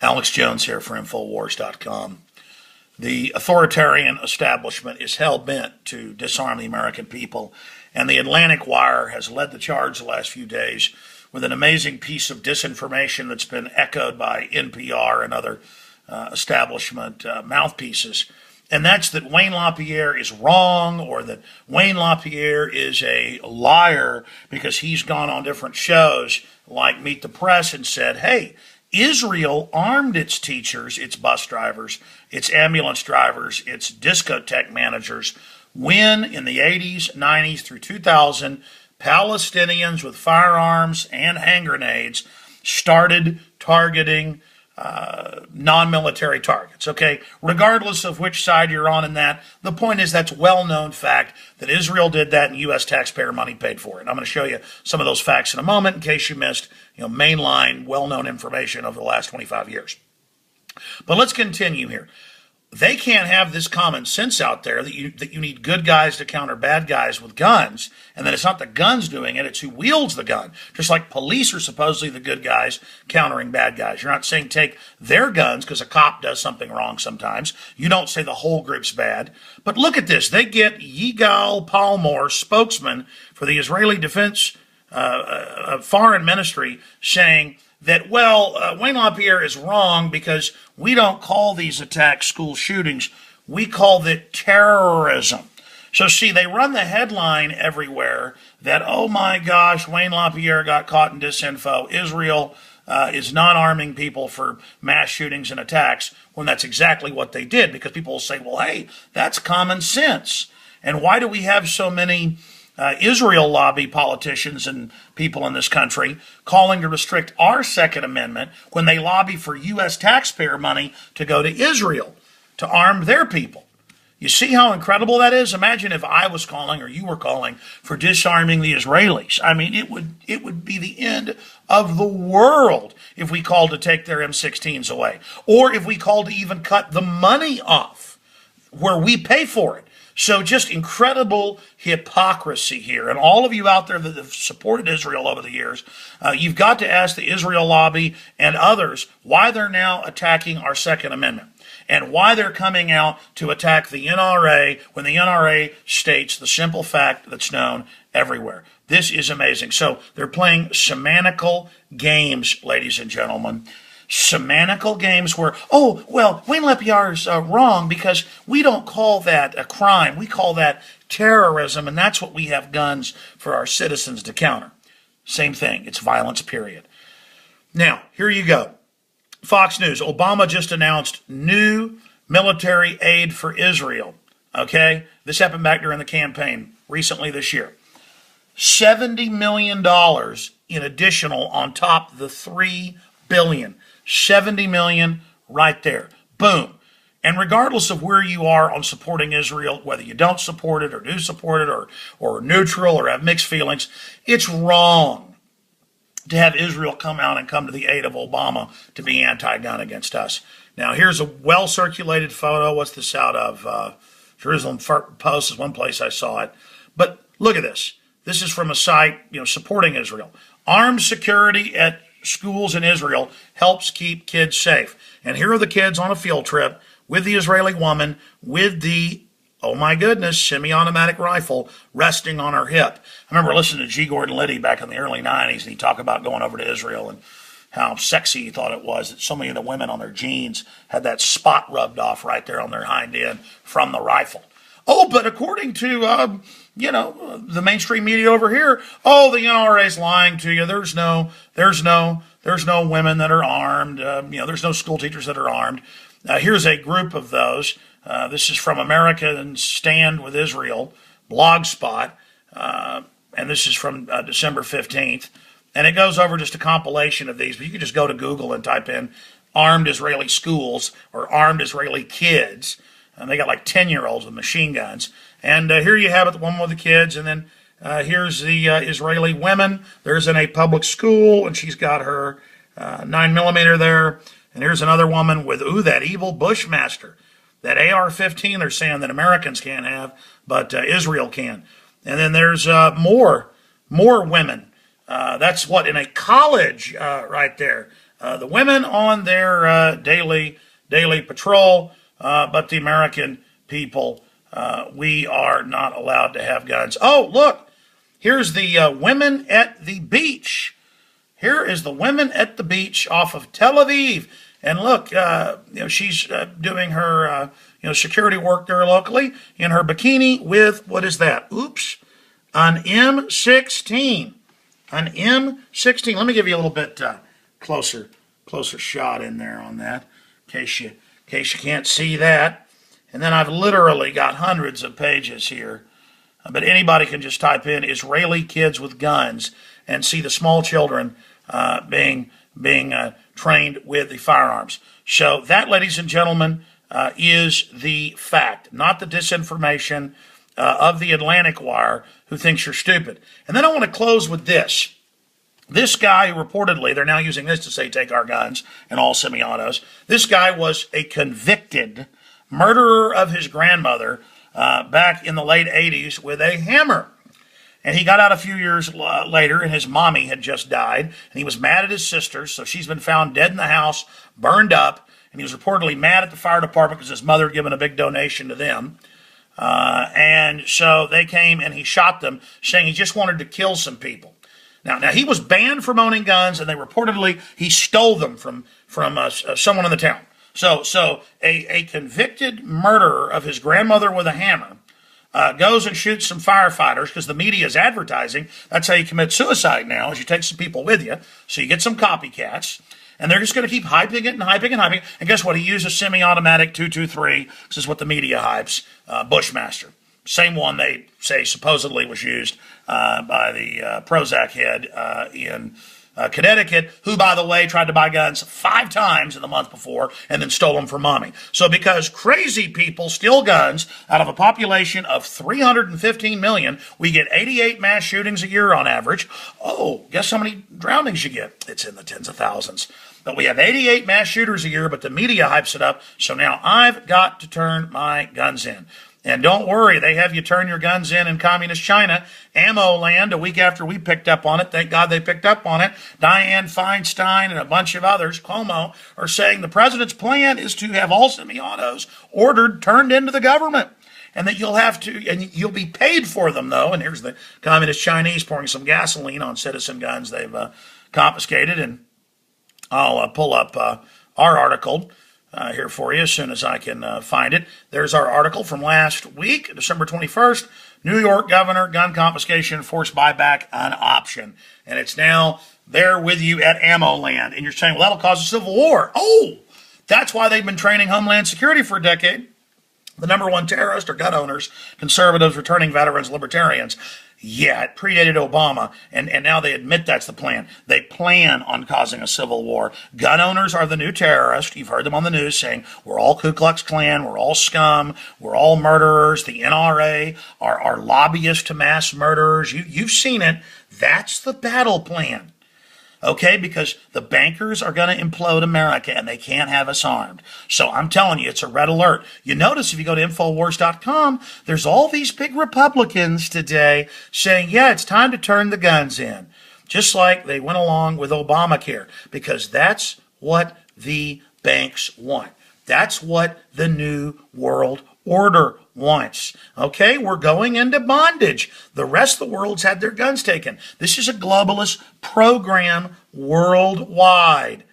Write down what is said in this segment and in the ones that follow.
Alex Jones here for Infowars.com. The authoritarian establishment is hell-bent to disarm the American people, and the Atlantic Wire has led the charge the last few days with an amazing piece of disinformation that's been echoed by NPR and other establishment mouthpieces. And that's that Wayne LaPierre is wrong, or that Wayne LaPierre is a liar because he's gone on different shows like Meet the Press and said, hey, Israel armed its teachers, its bus drivers, its ambulance drivers, its discotheque managers when in the 80s, 90s through 2000, Palestinians with firearms and hand grenades started targeting non-military targets, okay? Regardless of which side you're on in that, the point is that's well-known fact that Israel did that and U.S. taxpayer money paid for it. And I'm going to show you some of those facts in a moment in case you missed, mainline, well-known information over the last 25 years. But let's continue here. They can't have this common sense out there that you need good guys to counter bad guys with guns, and that it's not the guns doing it, it's who wields the gun. Just like police are supposedly the good guys countering bad guys. You're not saying take their guns because a cop does something wrong sometimes. You don't say the whole group's bad. But look at this. They get Yigal Palmor, spokesman for the Israeli Defense Foreign Ministry, saying that, Wayne LaPierre is wrong because we don't call these attacks school shootings. We call it terrorism. So see, they run the headline everywhere that, oh my gosh, Wayne LaPierre got caught in disinfo. Israel is not arming people for mass shootings and attacks, when that's exactly what they did, because people will say, well, hey, that's common sense. And why do we have so many Israel lobby politicians and people in this country calling to restrict our Second Amendment when they lobby for U.S. taxpayer money to go to Israel to arm their people? You see how incredible that is? Imagine if I was calling, or you were calling, for disarming the Israelis. I mean, it would be the end of the world if we called to take their M16s away, or if we called to even cut the money off where we pay for it. So just incredible hypocrisy here. And all of you out there that have supported Israel over the years, you've got to ask the Israel lobby and others why they're now attacking our Second Amendment and why they're coming out to attack the NRA when the NRA states the simple fact that's known everywhere. This is amazing. So they're playing semantical games, ladies and gentlemen. Semantical games where, Wayne LaPierre is wrong because we don't call that a crime. We call that terrorism, and that's what we have guns for our citizens to counter. Same thing. It's violence, period. Now, here you go. Fox News. Obama just announced new military aid for Israel. Okay? This happened back during the campaign recently this year. $70 million in additional on top of the $3 billion. 70 million right there. Boom. And regardless of where you are on supporting Israel, whether you don't support it or do support it or neutral or have mixed feelings, it's wrong to have Israel come out and come to the aid of Obama to be anti-gun against us. Now, here's a well-circulated photo. What's this out of? Jerusalem Post is one place I saw it. But look at this. This is from a site, supporting Israel. Armed security at schools in Israel helps keep kids safe. And here are the kids on a field trip with the Israeli woman with the, oh my goodness, semi-automatic rifle resting on her hip. I remember listening to G. Gordon Liddy back in the early 90s, and he talked about going over to Israel and how sexy he thought it was that so many of the women on their jeans had that spot rubbed off right there on their hind end from the rifle. Oh, but according to, the mainstream media over here, the NRA's lying to you. There's no women that are armed. There's no school teachers that are armed. Here's a group of those. This is from American Stand with Israel, Blogspot, and this is from December 15th. And it goes over just a compilation of these, but you can just go to Google and type in armed Israeli schools or armed Israeli kids. And they got like 10-year-olds with machine guns. And here you have it, the one with the kids. And then here's the Israeli women. There's in a public school, and she's got her 9mm there. And here's another woman with, that evil Bushmaster. That AR-15 they're saying that Americans can't have, but Israel can. And then there's more women. That's what, in a college right there. the women on their daily patrol, but the American people, we are not allowed to have guns. Oh, look, here's the women at the beach. Here is the women at the beach off of Tel Aviv. And look, she's doing her, security work there locally in her bikini with, what is that? Oops, an M16. An M16. Let me give you a little bit closer shot in there on that, in case you can't see that. And then I've literally got hundreds of pages here. But anybody can just type in Israeli kids with guns and see the small children being trained with the firearms. So that, ladies and gentlemen, is the fact, not the disinformation of the Atlantic Wire who thinks you're stupid. And then I want to close with this. This guy, reportedly, they're now using this to say take our guns and all semi-autos. This guy was a convicted murderer of his grandmother back in the late 80s with a hammer. And he got out a few years later, and his mommy had just died. And he was mad at his sisters, so she's been found dead in the house, burned up. And he was reportedly mad at the fire department because his mother had given a big donation to them. And so they came and he shot them, saying he just wanted to kill some people. Now he was banned from owning guns, and they reportedly he stole them from someone in the town. So a convicted murderer of his grandmother with a hammer goes and shoots some firefighters because the media is advertising. That's how you commit suicide now, is you take some people with you. So you get some copycats, and they're just going to keep hyping it and hyping and hyping. And guess what? He used a semi-automatic .223. This is what the media hypes. Bushmaster. Same one they say supposedly was used by the Prozac head in Connecticut, who, by the way, tried to buy guns 5 times in the month before and then stole them from mommy. So because crazy people steal guns out of a population of 315 million, we get 88 mass shootings a year on average. Oh, guess how many drownings you get? It's in the tens of thousands. But we have 88 mass shooters a year, but the media hypes it up. So now I've got to turn my guns in. And don't worry, they have you turn your guns in communist China. Ammo Land, a week after we picked up on it, thank God they picked up on it, Dianne Feinstein and a bunch of others, Cuomo, are saying the president's plan is to have all semi-autos turned into the government. And that you'll be paid for them, though. And here's the communist Chinese pouring some gasoline on citizen guns they've confiscated. And I'll pull up our article here for you as soon as I can find it. There's our article from last week, December 21st. New York governor, gun confiscation, forced buyback an option. And it's now there with you at Ammo Land. And you're saying, well, that'll cause a civil war. Oh, that's why they've been training Homeland Security for a decade. The number one terrorist are gun owners, conservatives, returning veterans, libertarians. Yeah, it predated Obama, and now they admit that's the plan. They plan on causing a civil war. Gun owners are the new terrorists. You've heard them on the news saying, we're all Ku Klux Klan, we're all scum, we're all murderers. The NRA are lobbyists to mass murderers. You've seen it. That's the battle plan. Okay, because the bankers are going to implode America and they can't have us armed. So I'm telling you, it's a red alert. You notice if you go to Infowars.com, there's all these big Republicans today saying, yeah, it's time to turn the guns in. Just like they went along with Obamacare, because that's what the banks want. That's what the New World Order wants. Okay, we're going into bondage. The rest of the world's had their guns taken. This is a globalist program worldwide.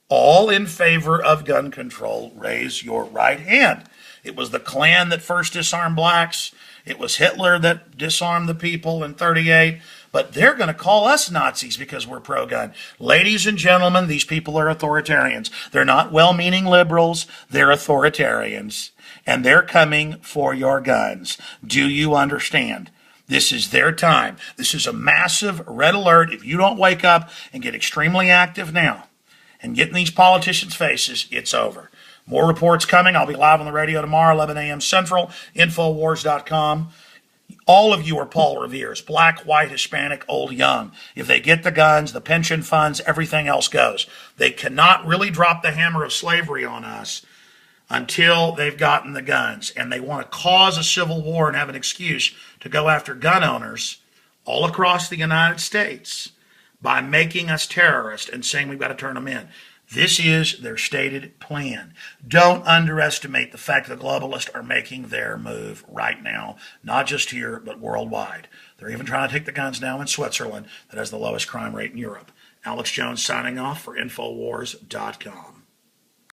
All in favor of gun control. Raise your right hand. It was the Klan that first disarmed blacks. It was Hitler that disarmed the people in 1938. But they're going to call us Nazis because we're pro-gun. Ladies and gentlemen, these people are authoritarians. They're not well-meaning liberals. They're authoritarians. And they're coming for your guns. Do you understand? This is their time. This is a massive red alert. If you don't wake up and get extremely active now and get in these politicians' faces, it's over. More reports coming. I'll be live on the radio tomorrow, 11 a.m. Central, Infowars.com. All of you are Paul Revere's, black, white, Hispanic, old, young. If they get the guns, the pension funds, everything else goes. They cannot really drop the hammer of slavery on us until they've gotten the guns. And they want to cause a civil war and have an excuse to go after gun owners all across the United States by making us terrorists and saying we've got to turn them in. This is their stated plan. Don't underestimate the fact that the globalists are making their move right now, not just here, but worldwide. They're even trying to take the guns down in Switzerland that has the lowest crime rate in Europe. Alex Jones signing off for Infowars.com.